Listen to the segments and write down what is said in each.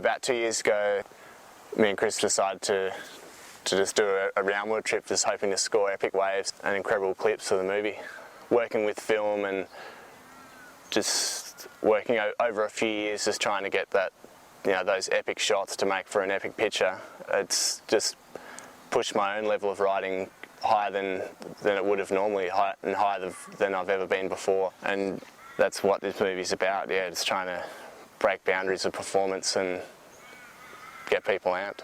about 2 years ago, me and Chris decided to just do a roundwood trip, just hoping to score epic waves and incredible clips for the movie. Working with film and just working over a few years, just trying to get that, those epic shots to make for an epic picture. It's just pushed my own level of writing higher than it would have normally, and higher than I've ever been before. And that's what this movie's about. Yeah, it's trying to break boundaries of performance and get people amped.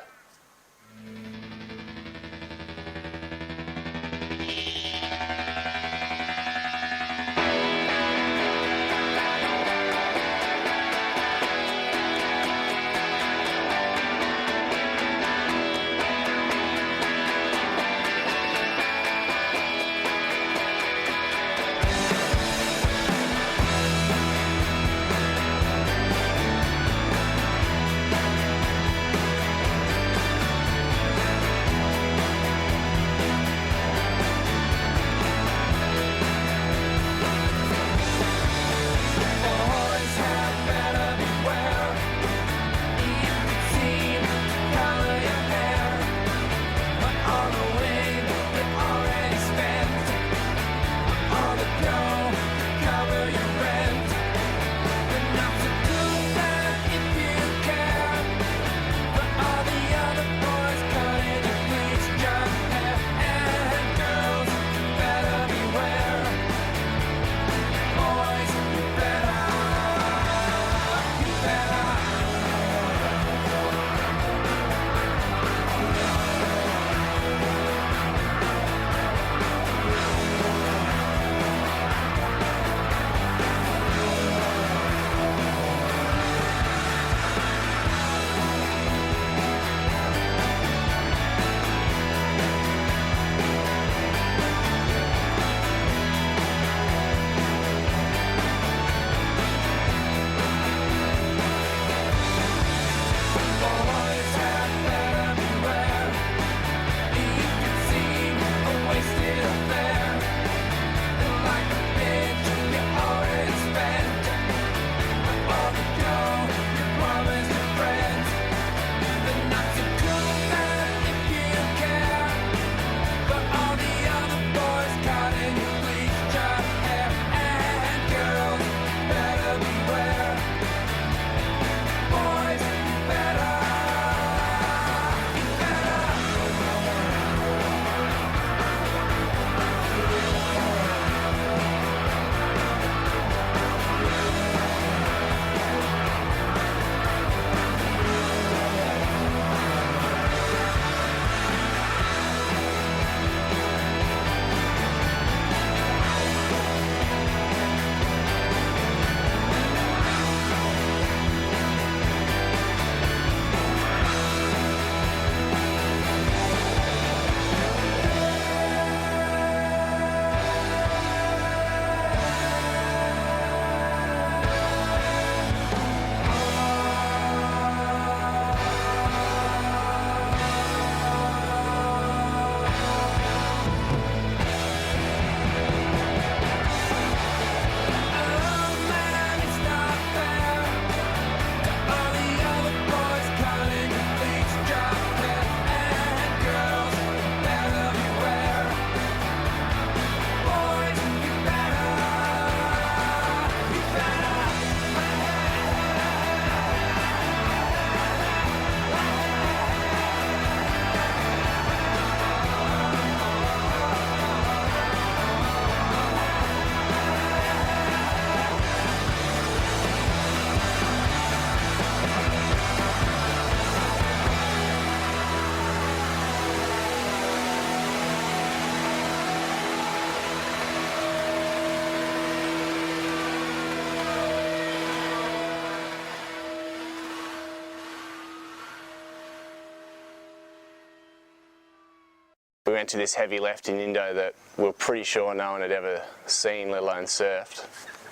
We went to this heavy left in Indo that we were pretty sure no one had ever seen, let alone surfed.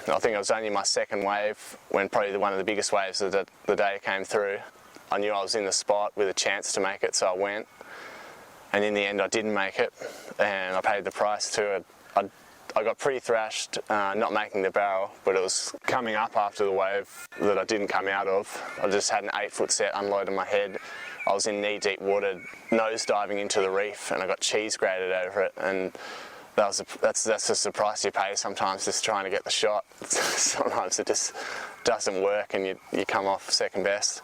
I think it was only my second wave when probably one of the biggest waves of the day came through. I knew I was in the spot with a chance to make it, so I went. And in the end I didn't make it, and I paid the price too. I got pretty thrashed, not making the barrel, but it was coming up after the wave that I didn't come out of. I just had an 8-foot set unloaded my head. I was in knee-deep water, nose diving into the reef, and I got cheese grated over it. And that's just the price you pay sometimes, just trying to get the shot. Sometimes it just doesn't work, and you come off second best.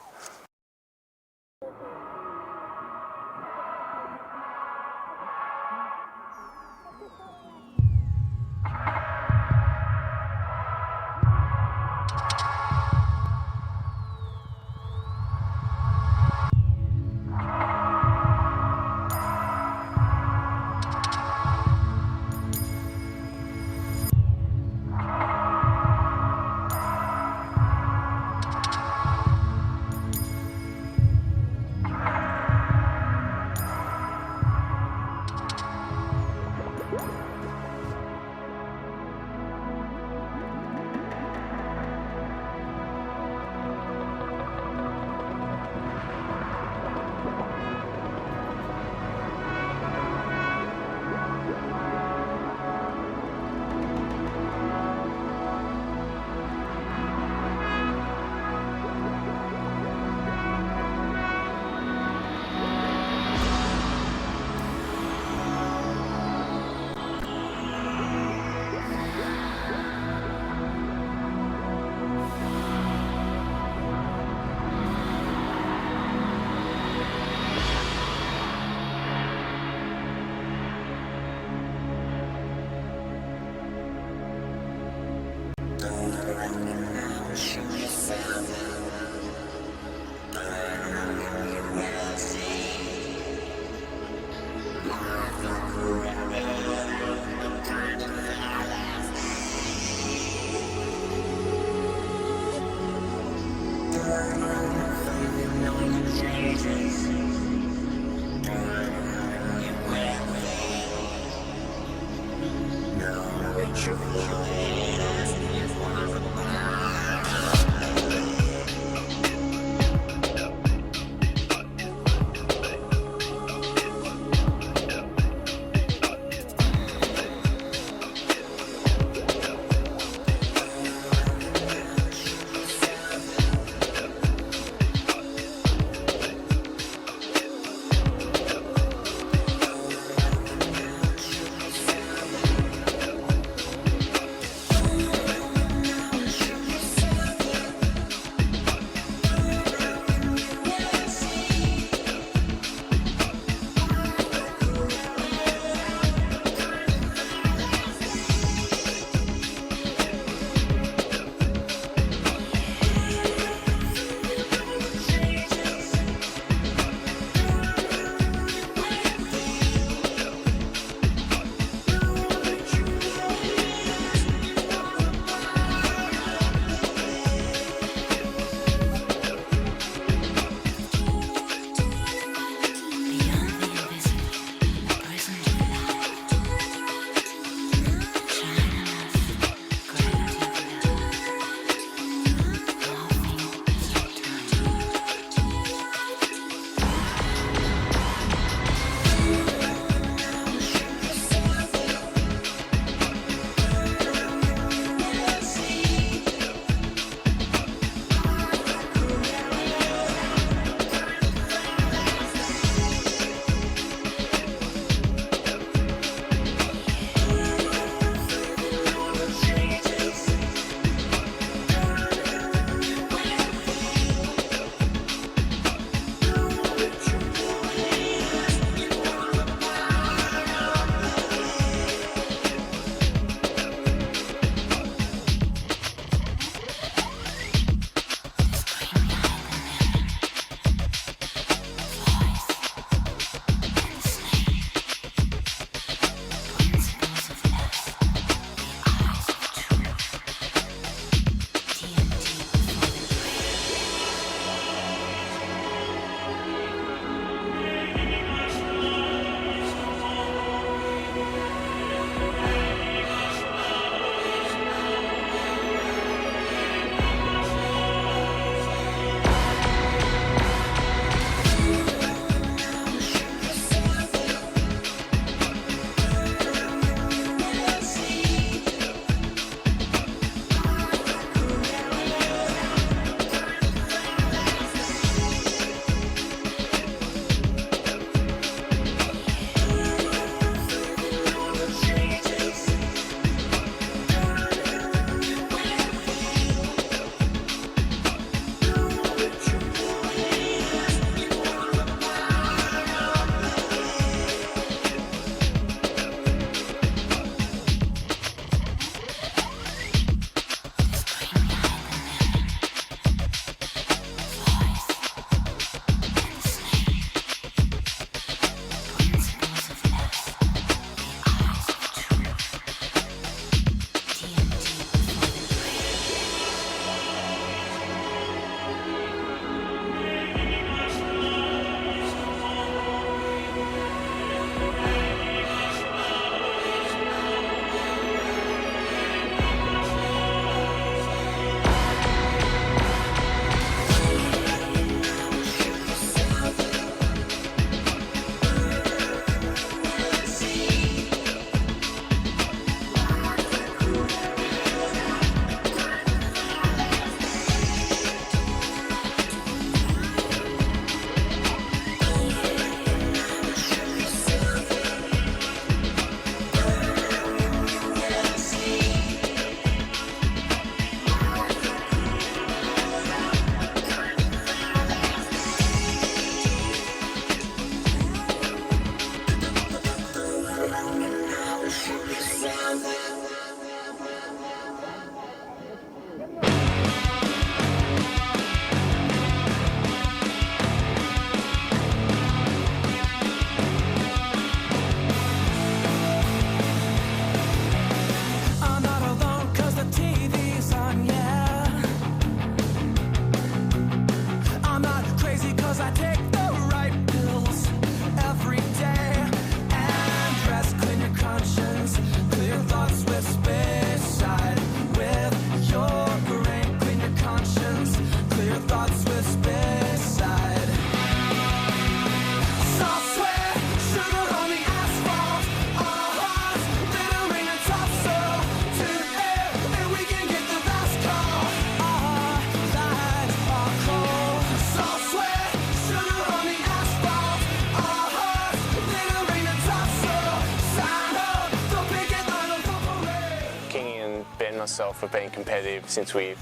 myself of being competitive since we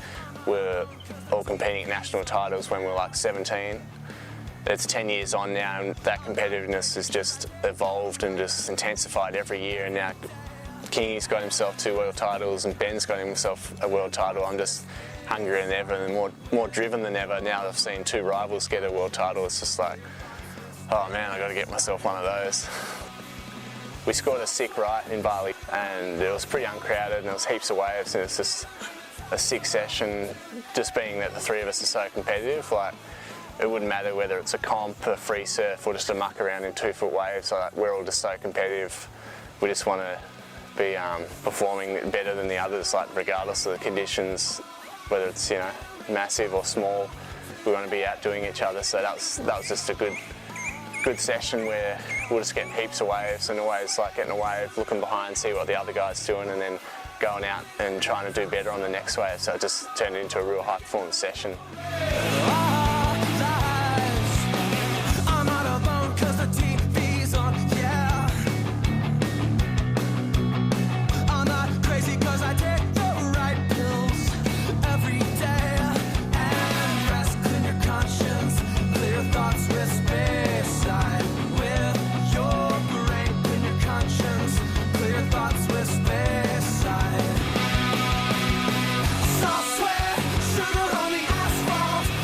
were all competing at national titles when we were like 17. It's 10 years on now, and that competitiveness has just evolved and just intensified every year, and now Kingy's got himself 2 world titles and Ben's got himself a world title. I'm just hungrier than ever and more driven than ever. Now that I've seen 2 rivals get a world title, it's just like, oh man, I got to get myself one of those. We scored a sick right in Bali, and it was pretty uncrowded and there was heaps of waves, and it's just a sick session, just being that the 3 of us are so competitive. Like, it wouldn't matter whether it's a comp, a free surf, or just a muck around in 2-foot waves. Like, we're all just so competitive. We just want to be performing better than the others, like regardless of the conditions, whether it's, you know, massive or small. We want to be outdoing each other. So that was just a good session where we'll just get heaps of waves, and always like getting a wave, looking behind, see what the other guy's doing, and then going out and trying to do better on the next wave. So it just turned into a real high performance session. Sugar on the asphalt.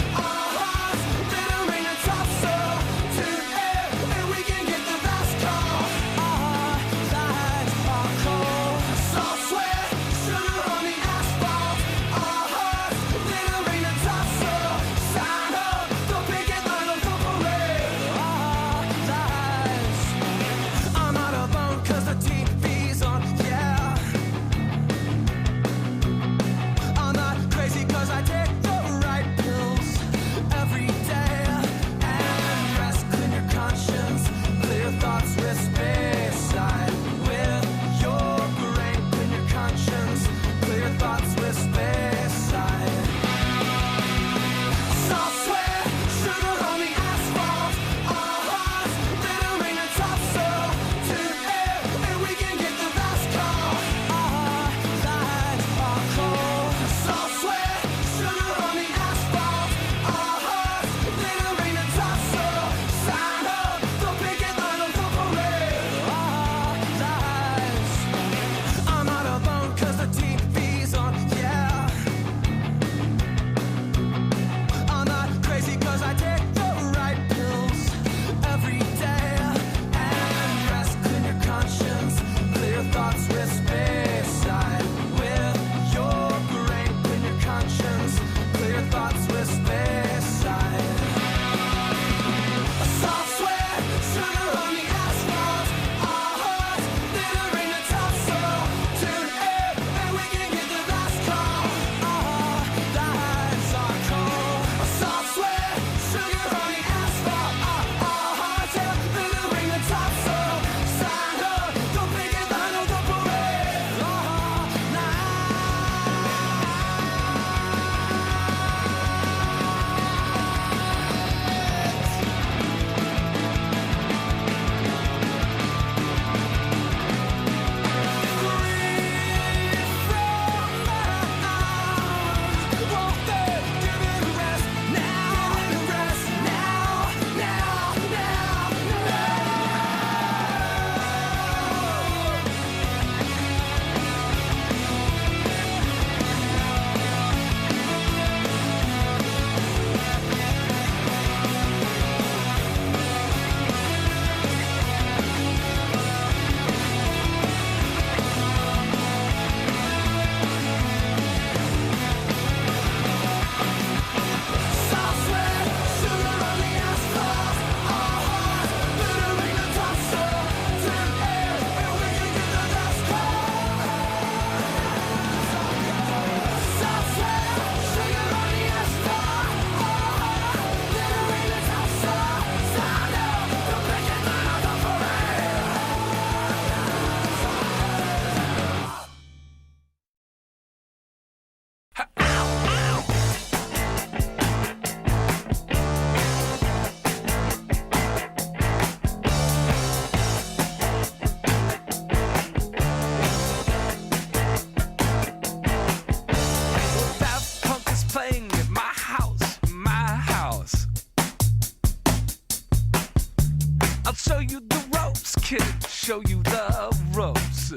I'll show you the ropes, kid. Show you the ropes.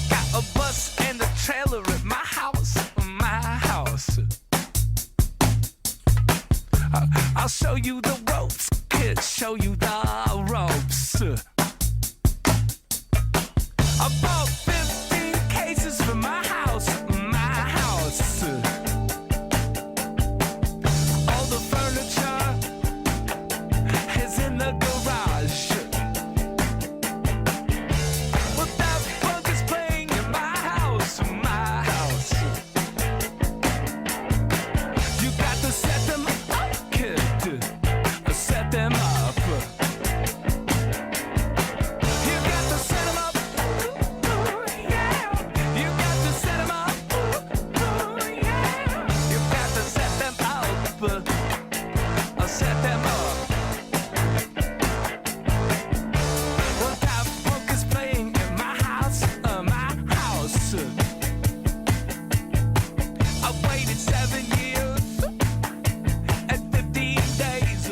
Got a bus and a trailer at my house, my house. I'll show you the ropes, kid. Show you the ropes. I bought 15 cases for my house, my house. All the furniture is in the garage. But that bug is playing in my house, my house. You got to set them up, kid. Set them up. You got to set them up. Yeah. You got to set them up. Yeah. You got to set them up. Set them up. Well, that funk is playing in my house, my house. I waited 7 years and 15 days.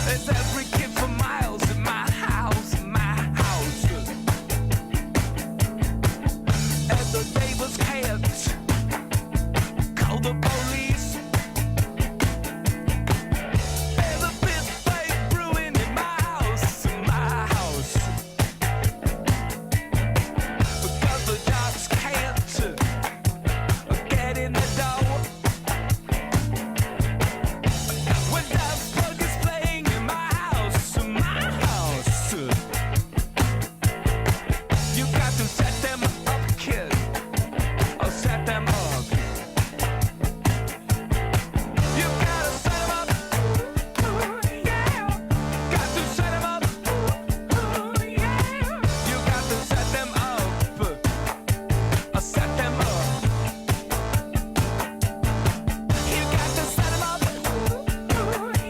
There's every kid for miles in my house, my house. And the neighbors can't call the police. There's a big fight brewing in my house, my house. Because the dogs can't get in the door. When that bug is playing in my house, my house. You got to set them up, kid. Or set them up. You gotta set them up. Yeah. Got to set them up. Yeah. You got to set them up. Or set them up. You got to set them up.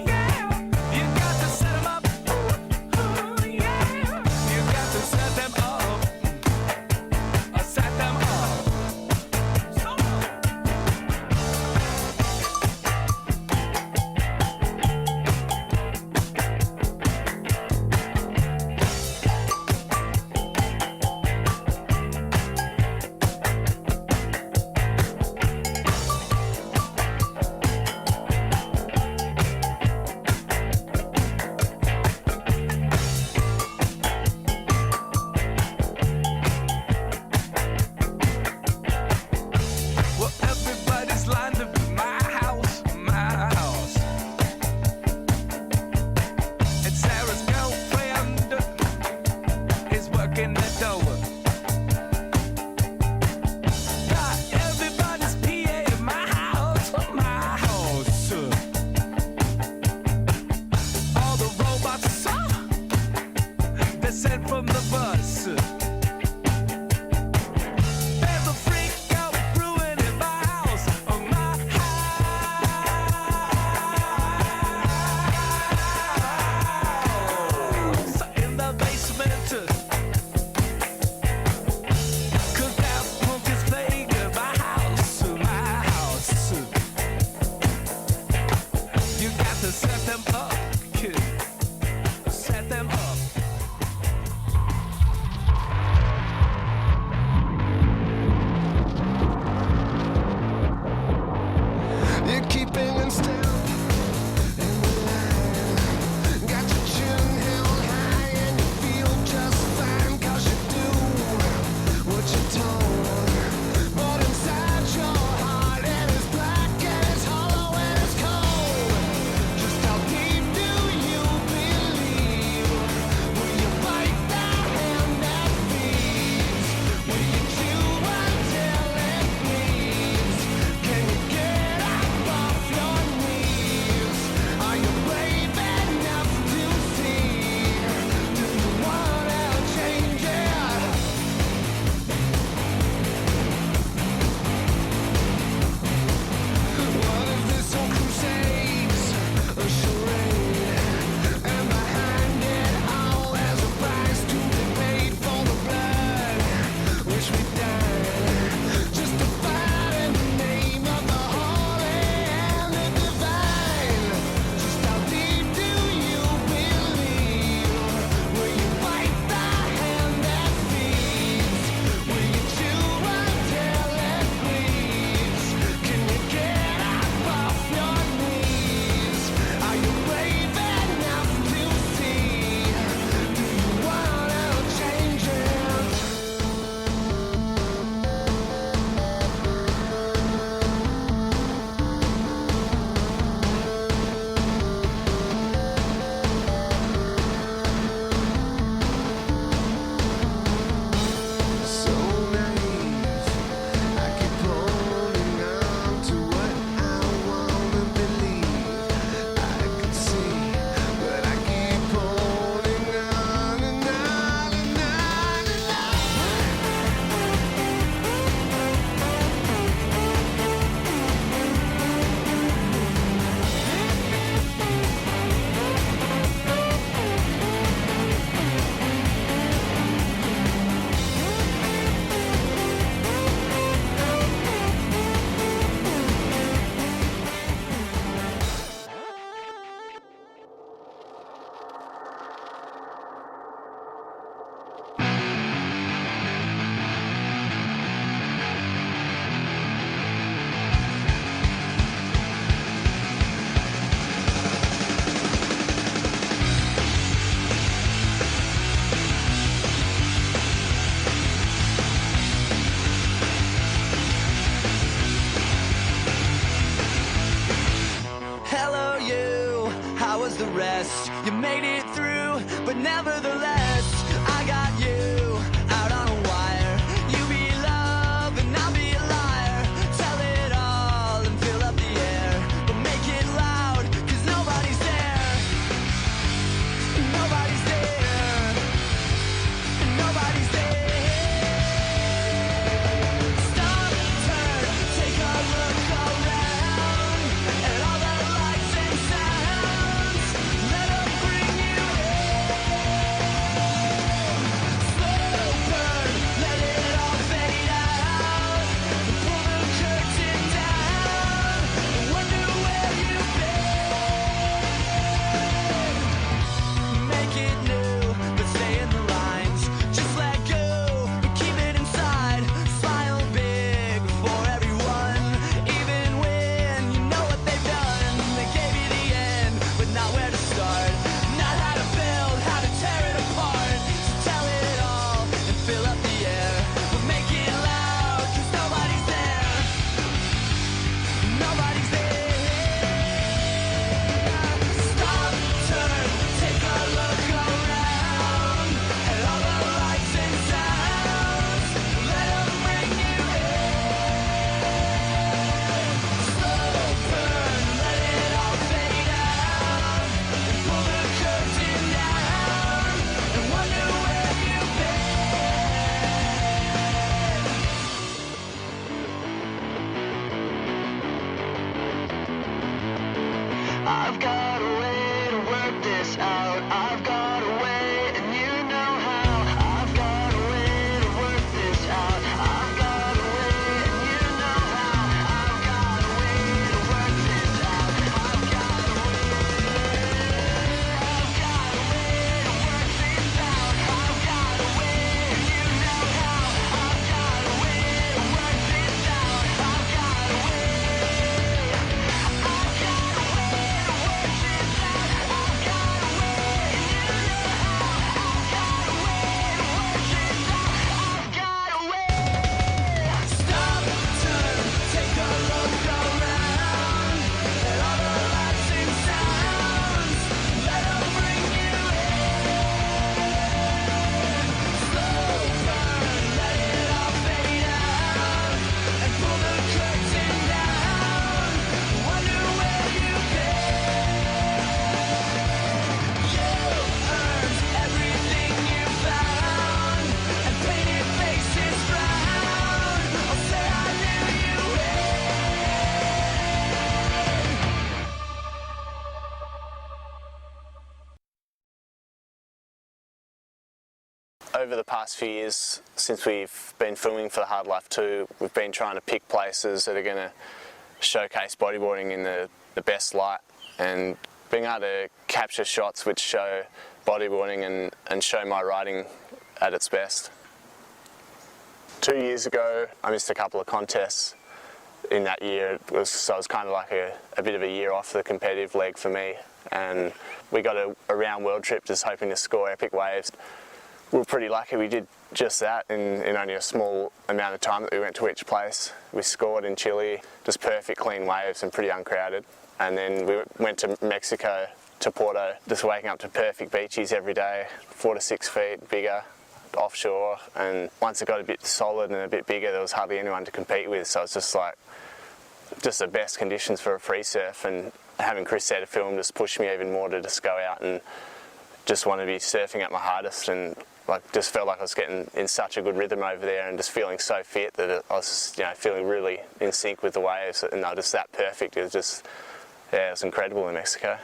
Yeah. You got to set them up. Yeah. You got to set them up. Or set them up. Well, everybody's lined up in my house, my house. And Sarah's girlfriend is working the door. Got everybody's PA in my house, my house. All the robots, they're sent from the bus. There's a freak out brewing in my house, my house. In the basement, 'cause that punk is playing in my house, my house. You got to set them up, kid. Set them up. You're keeping in step in the line. Got your chin held high and you feel just fine 'cause you do what you're told. But inside your heart it is black and it's hollow and it's cold. Just how deep was the rest. You made it through, but nevertheless, I got you out on a wire. You be love and I'll be a liar. Tell it all and fill up the air, but make it loud, cause nobody's there. Nobody's there. Nobody's there. Stop, turn, take a look around at all the lights and sounds. Let them bring you in. Slow burn, let it all fade out. Pull the curtain down. Wonder where you've been. Make it new, but stay in the lines. Just let go, but keep it inside. Smile big for everyone, even when you know what they've done. They gave you the end, but not where to start. Not how to build, how to tear it apart. So tell it all and fill up the air, but make it loud, cause nobody's there. Nobody's there. Stop, turn, take a look around at all the lights and sounds. Let them bring you in. Slow burn, let it all fade out. And pull the curtain down and wonder where you've been. I've got a way to work this out. I've got a way, and you know how. I've got a way to work this out. I've got a way, and you know how. I've got a way to work this out. I've got a way. I've got a way to work this out. I've got a way, and you know how. I've got a way to work this out. I've got a way. Stop, turn, take a look around at all the lights and sounds. Let them bring you in. Slow burn, let it all fade out and pull the curtain down. Wonder where you've been. You earned everything you found and painted faces frown. I'll say I knew you Over the past few years, since we've been filming for the Hardlyfe 2, we've been trying to pick places that are going to showcase bodyboarding in the best light, and being able to capture shots which show bodyboarding and show my riding at its best. 2 years ago, I missed a couple of contests in that year, so it was kind of like a bit of a year off the competitive leg for me, and we got a round world trip just hoping to score epic waves. We were pretty lucky, we did just that in only a small amount of time that we went to each place. We scored in Chile, just perfect clean waves and pretty uncrowded. And then we went to Mexico, to Porto, just waking up to perfect beaches every day, 4 to 6 feet bigger, offshore. And once it got a bit solid and a bit bigger, there was hardly anyone to compete with, so it's just like, just the best conditions for a free surf. And having Chris there to film just pushed me even more to just go out and just want to be surfing at my hardest, and like just felt like I was getting in such a good rhythm over there and just feeling so fit that I was just, feeling really in sync with the waves, and they were just that perfect. It was just, yeah, it was incredible in Mexico.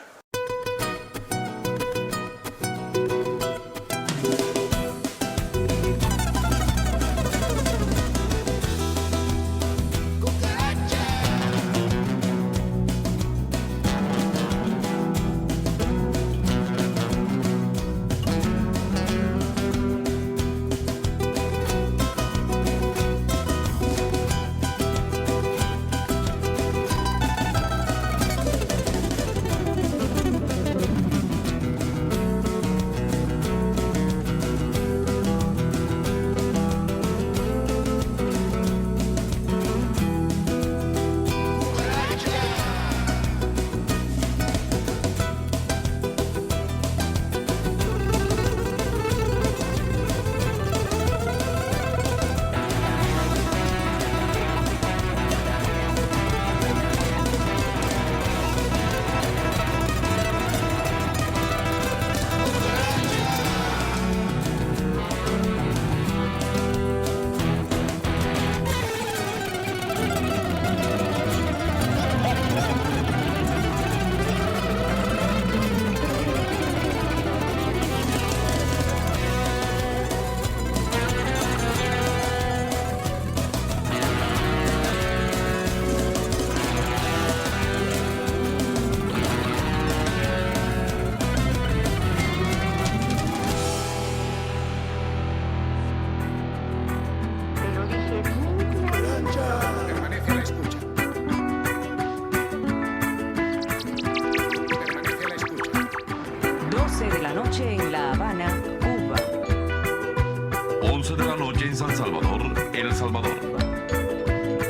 la noche en La Habana, Cuba. 11 de la noche en San Salvador, El Salvador.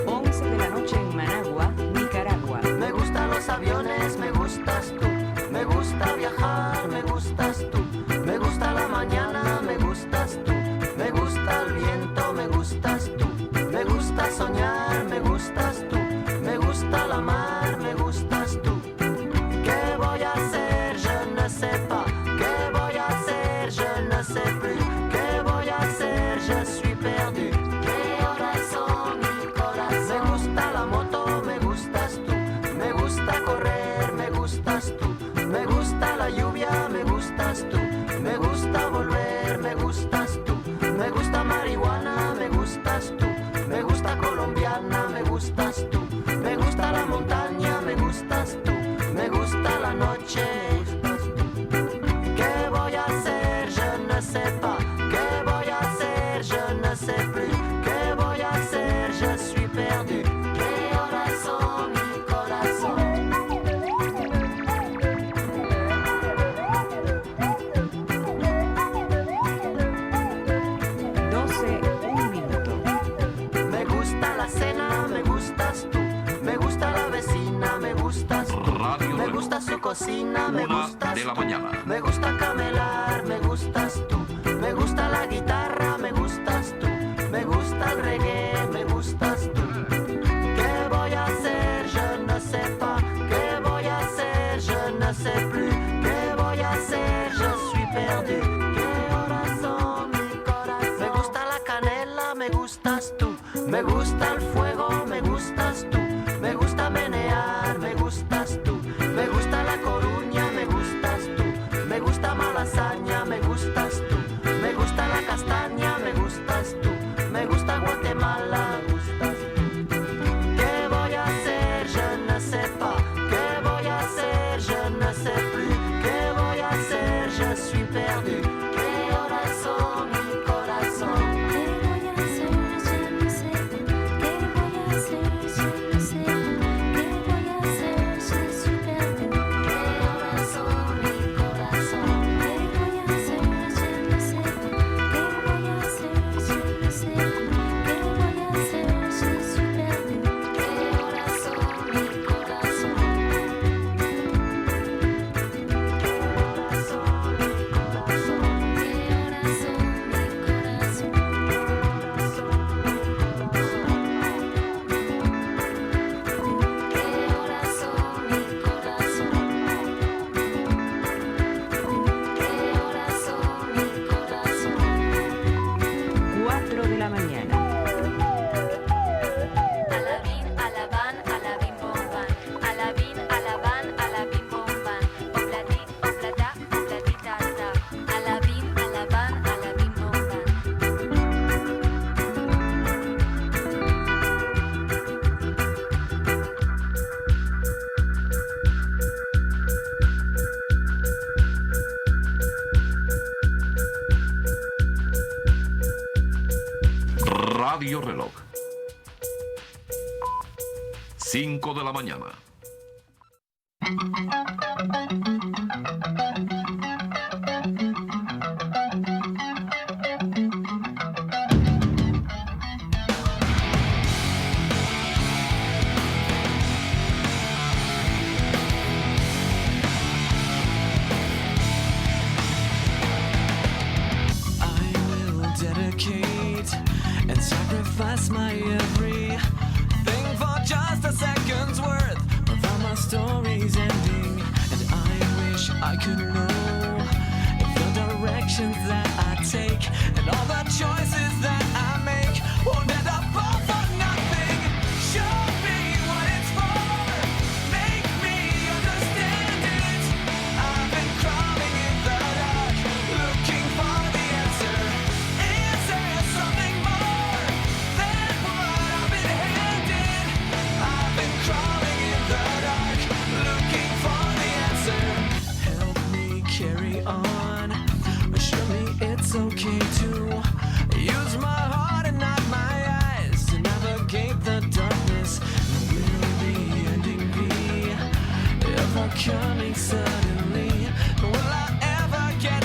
11 de la noche en Managua, Nicaragua. Me gustan los aviones, me gustas tú. Me gusta viajar, me gustas tú. Me gusta la mañana, me gustas tú. Me gusta el viento, me gustas tú. Me gusta soñar, me gustas tú. Me gusta la mar, me gustas tú. ¿Qué voy a hacer? Je ne sais pas. ¿Qué voy a hacer? Je ne sais plus. ¿Qué voy a hacer? Je suis perdu. ¿Qué horas son, mi corazón? Me gusta la moto, me gustas tú. Me gusta correr, me gustas tú. Me gusta la lluvia, me gustas tú. Me gusta volver, me gustas tú. Me gusta marihuana, me gustas tú. Me gusta colombiana, me gustas tú. Me gusta la montaña, me gustas tú. Me gusta la noche, me gustas tú. ¿Qué voy a hacer? Je ne sais pas. ¿Qué voy a hacer? Je ne sais plus. ¿Qué voy a hacer? Je suis perdu. ¿Qué horas son, mi corazón? 12, un minuto. Me gusta la cena, me gustas tú. Me gusta la vecina, me gustas tú. Radio Me Reloj. gusta su cocina, me 1 gustas de la tú. mañana. Me gusta camelar, me gustas tú. Me gusta la guitarra, me gustas tú. Me gusta el reggae, me gustas tú. ¿Qué voy a hacer? Je ne sais pas. ¿Qué voy a hacer? Je ne sais plus. ¿Qué voy a hacer? Je suis perdu. ¿Qué horas son, mi corazón? Me gusta la canela, me gustas tú. Me gusta el fuego, me gustas tú. Me gusta menear, me gustas tú. Me gusta la Coruña, me gustas tú. Me gusta Malasaña, me gustas tú. Me gusta la castaña, me gustas tú. Me gusta Guatemala, me gustas tú. ¿Qué voy a hacer? Je ne sais pas. ¿Qué voy a hacer? Je ne sais plus. ¿Qué voy a hacer? Je suis perdu. ¿Qué horas son, mi corazón? ¿Qué voy a hacer? Je ne sais pas. ¿Qué voy a hacer? Je ne sais pas. ¿Qué voy a hacer? Je suis perdu. ¿Qué horas son, mi corazón? ¿Qué voy a hacer? Je ne sais pas. ¿Qué voy a hacer? Je ne sais pas. ¿Qué voy a hacer? Je suis perdu. ¿Qué horas son, mi corazón? Radio Reloj. 5 de la mañana. I will dedicate and sacrifice my everything for just a second's worth of my story's ending. And I wish I could know if the directions that I take and all the choices that I make won't end up all for nothing. Show me what it's for, make me understand it. I've been crawling in the dark, looking for the answer. Is there something more than what I've been handed? I've been crawling in the dark, looking for the answer. Help me carry on, assure me it's okay to use my heart and not my eyes to navigate the darkness. Will the ending be ever coming suddenly? Will I ever get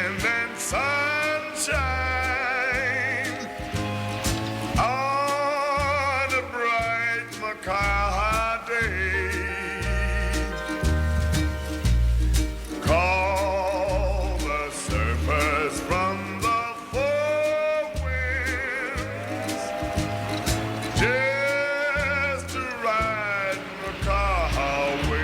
wind and sunshine on a bright Macaw day. Call the surfers from the four winds just to ride Macaw away.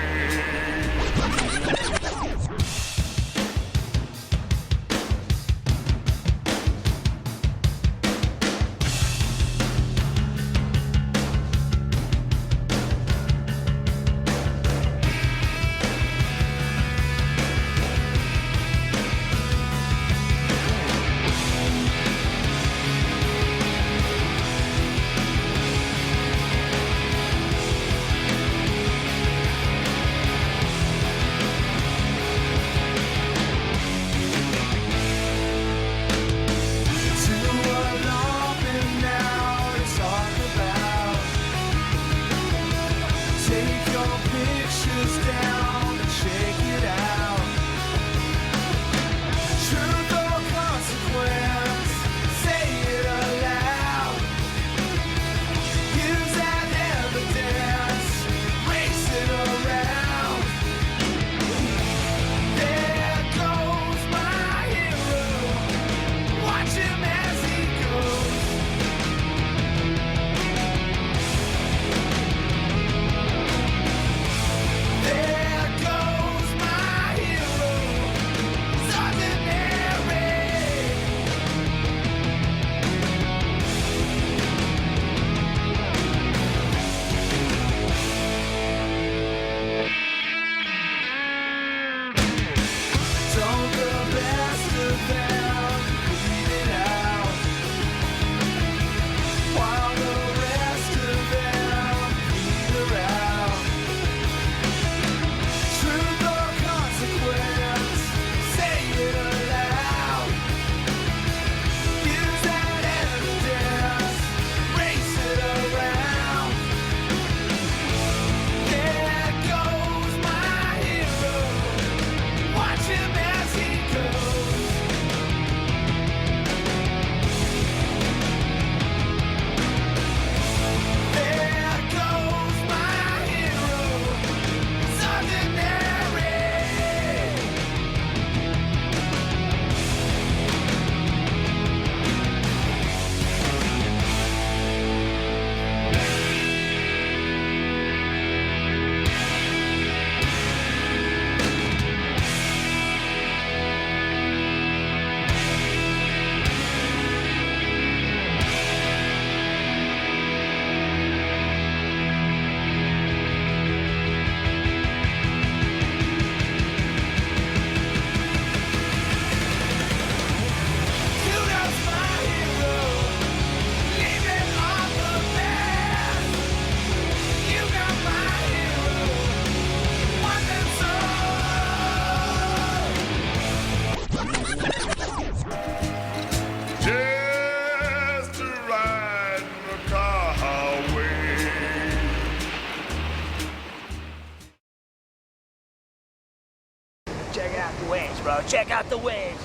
Check out the waves, bro. Check out the waves.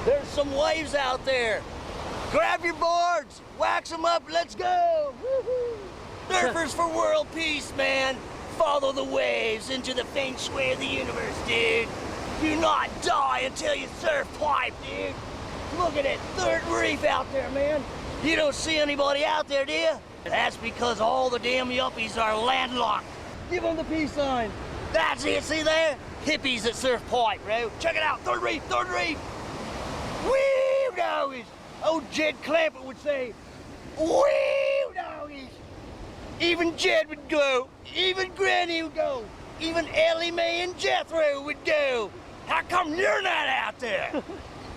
There's some waves out there. Grab your boards, wax them up, let's go. Woo-hoo. Surfers for world peace, man. Follow the waves into the feng shui of the universe, dude. Do not die until you surf pipe, dude. Look at it, third reef out there, man. You don't see anybody out there, do you? That's because all the damn yuppies are landlocked. Give them the peace sign. That's it, see there? Hippies that surf pipe, bro. Check it out, third reef, third reef. Wee doggies. Old Jed Clampett would say, wee doggies. Even Jed would go, even Granny would go, even Ellie Mae and Jethro would go. How come you're not out there?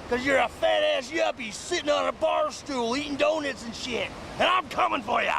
Because you're a fat-ass yuppie sitting on a bar stool eating donuts and shit. And I'm coming for you.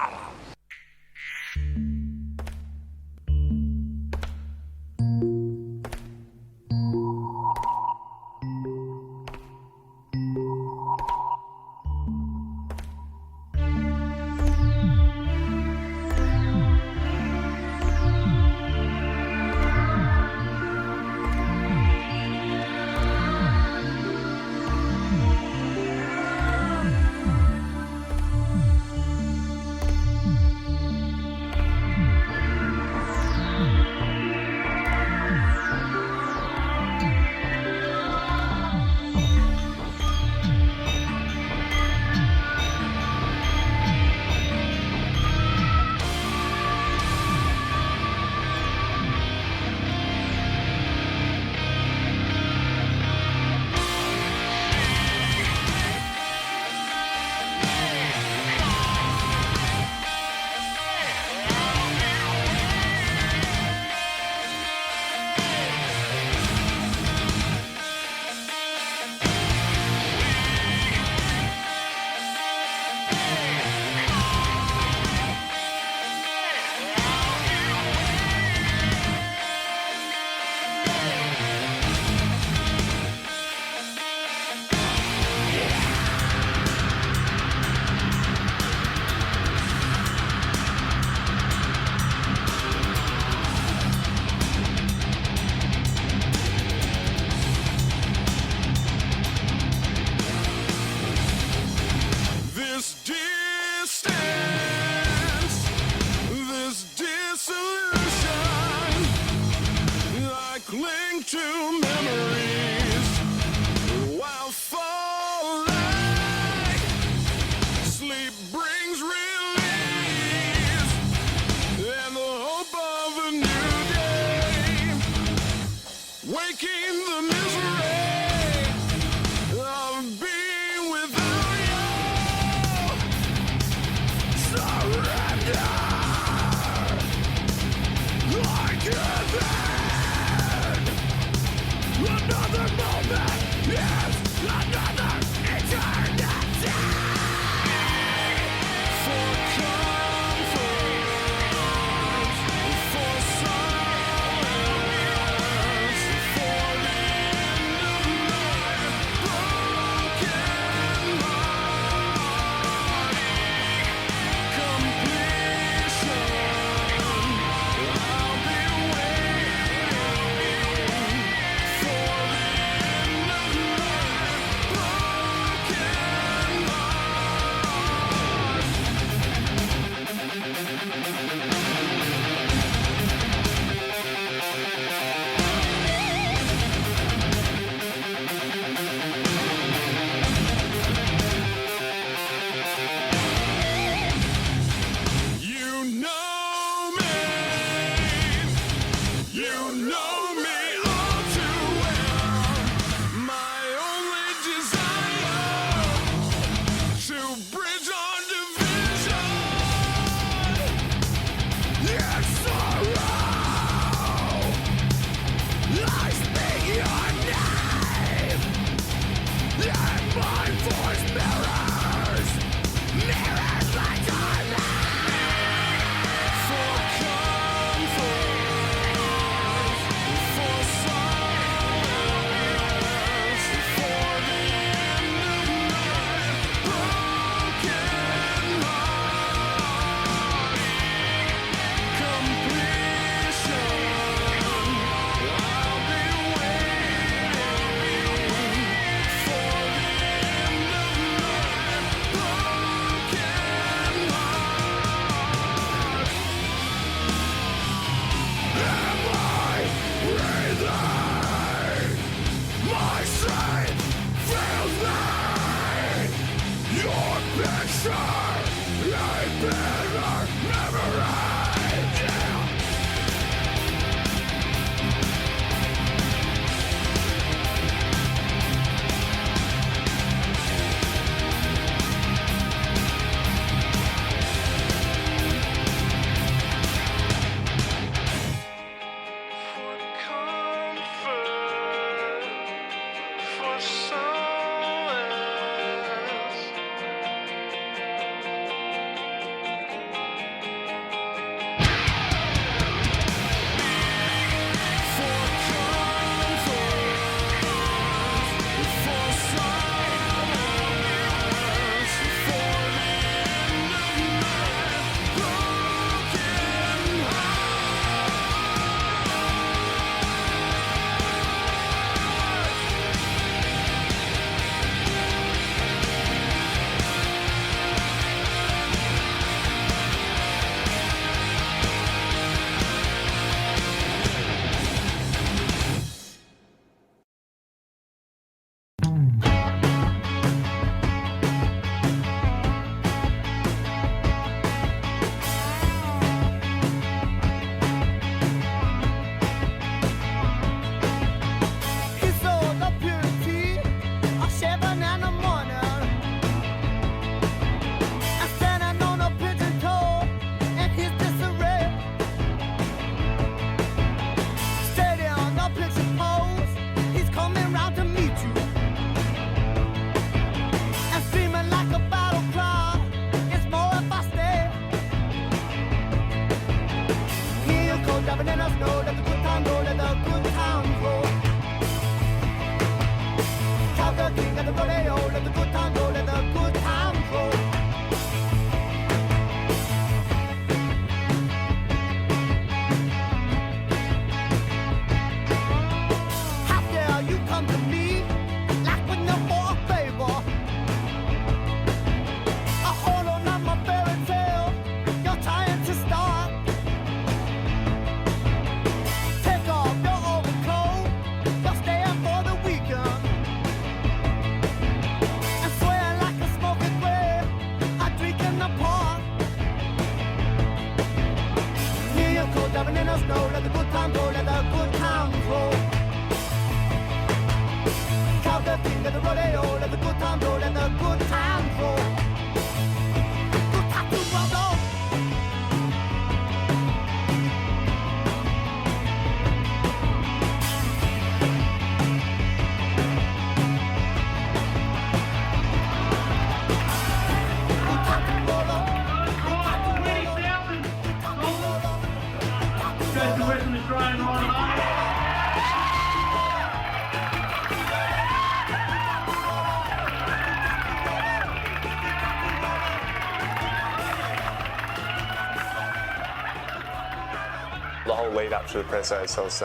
The whole lead up to the press race, I was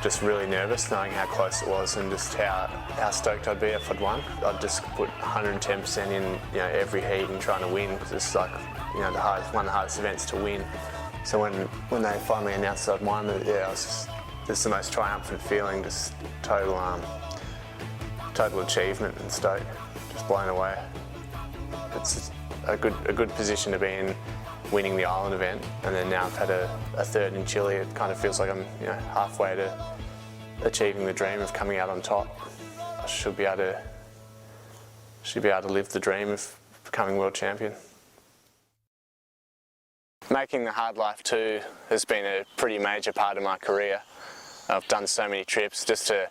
just really nervous, knowing how close it was and just how stoked I'd be if I'd won. I'd just put 110% in, every heat and trying to win, because it's like, one of the hardest events to win. So when they finally announced that I'd won, it was just the most triumphant feeling, just total achievement and stoked, just blown away. It's a good position to be in, winning the island event, and then now I've had a third in Chile. It kind of feels like I'm halfway to achieving the dream of coming out on top. I should be able to live the dream of becoming world champion. Making the Hardlyfe 2 has been a pretty major part of my career. I've done so many trips just to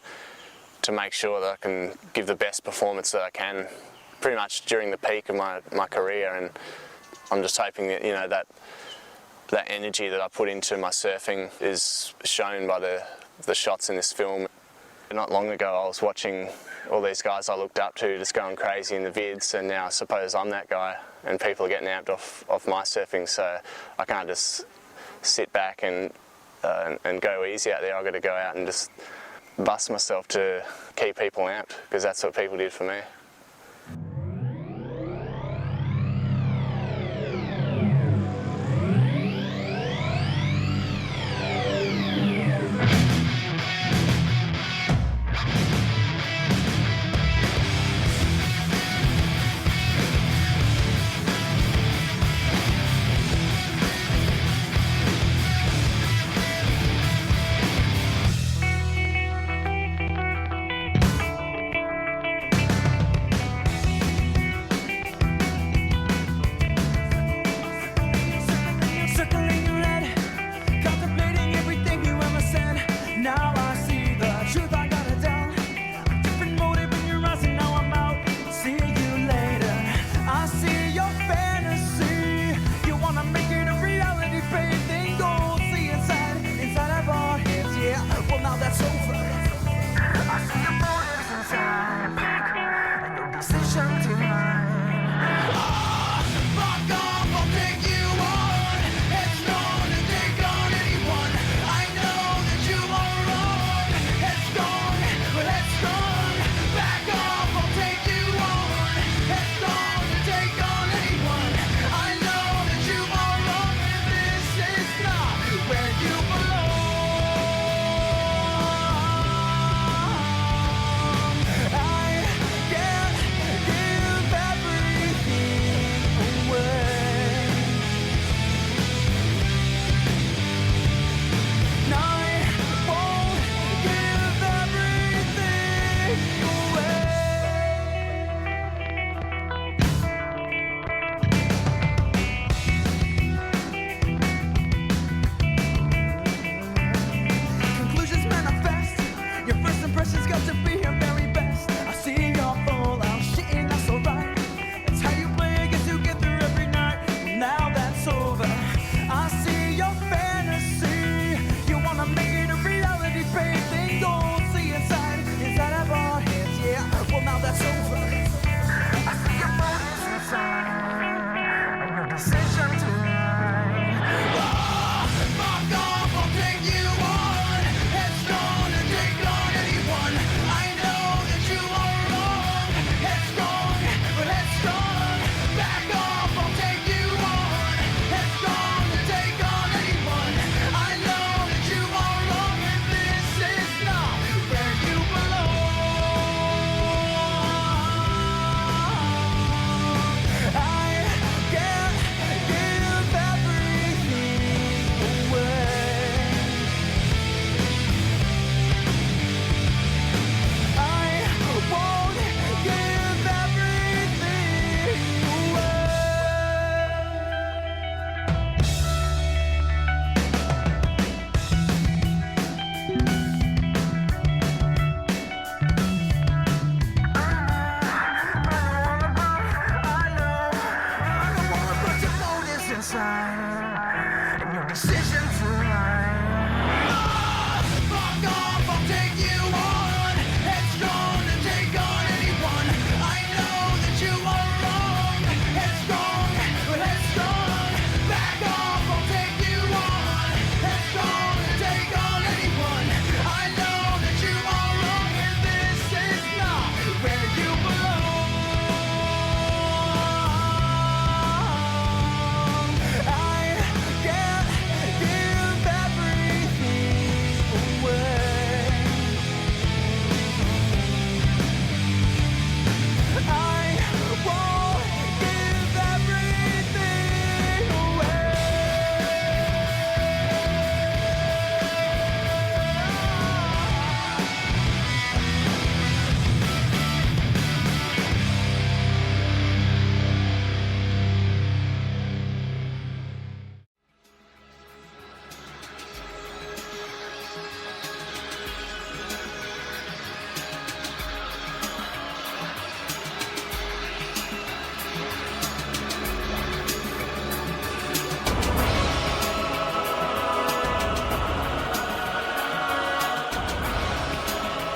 make sure that I can give the best performance that I can, pretty much during the peak of my career. And I'm just hoping that that energy that I put into my surfing is shown by the shots in this film. Not long ago I was watching all these guys I looked up to just going crazy in the vids, and now I suppose I'm that guy and people are getting amped off my surfing, so I can't just sit back and go easy out there. I've got to go out and just bust myself to keep people amped, because that's what people did for me. that's over.